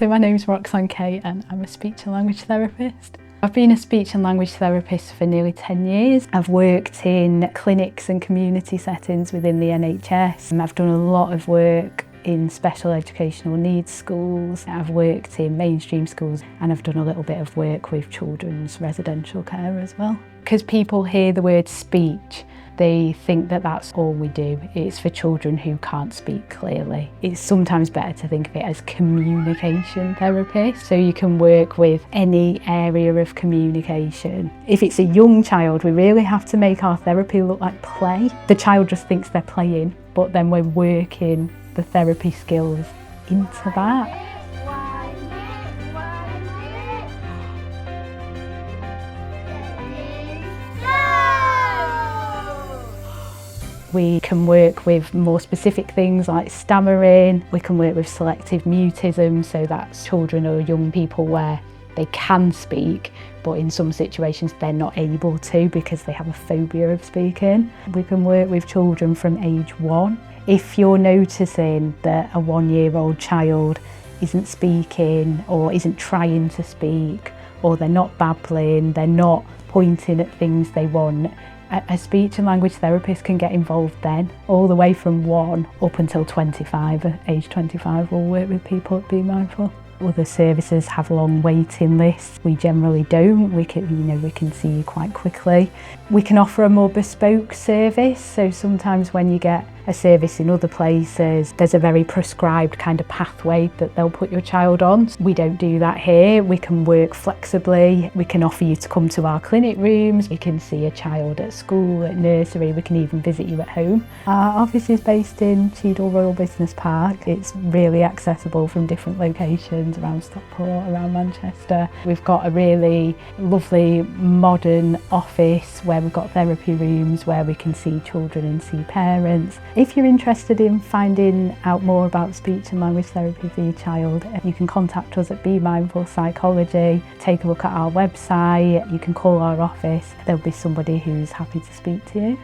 So my name's Roxanne and I'm a speech and language therapist. I've been a speech and language therapist for nearly 10 years. I've worked in clinics and community settings within the NHS. I've done a lot of work in special educational needs schools. I've worked in mainstream schools and I've done a little bit of work with children's residential care as well. Because people hear the word speech, they think that that's all we do. It's for children who can't speak clearly. It's sometimes better to think of it as communication therapy. So you can work with any area of communication. If it's a young child, we really have to make our therapy look like play. The child just thinks they're playing, but then we're working the therapy skills into that. We can work with more specific things like stammering. We can work with selective mutism, so that's children or young people where they can speak, but in some situations they're not able to because they have a phobia of speaking. We can work with children from age 1. If you're noticing that a 1-year-old child isn't speaking or isn't trying to speak, or they're not babbling, they're not pointing at things they want, a speech and language therapist can get involved then, all the way from 1 up until 25. At age 25, we'll work with people at bMindful. Other services have long waiting lists. We generally don't. We can see you quite quickly. We can offer a more bespoke service. So sometimes when you get a service in other places, there's a very prescribed kind of pathway that they'll put your child on. We don't do that here. We can work flexibly. We can offer you to come to our clinic rooms. You can see a child at school, at nursery. We can even visit you at home. Our office is based in Cheadle Royal Business Park. It's really accessible from different locations around Stockport, around Manchester. We've got a really lovely modern office where we've got therapy rooms where we can see children and see parents. If you're interested in finding out more about speech and language therapy for your child, you can contact us at bMindful Psychology, take a look at our website, you can call our office. There'll be somebody who's happy to speak to you.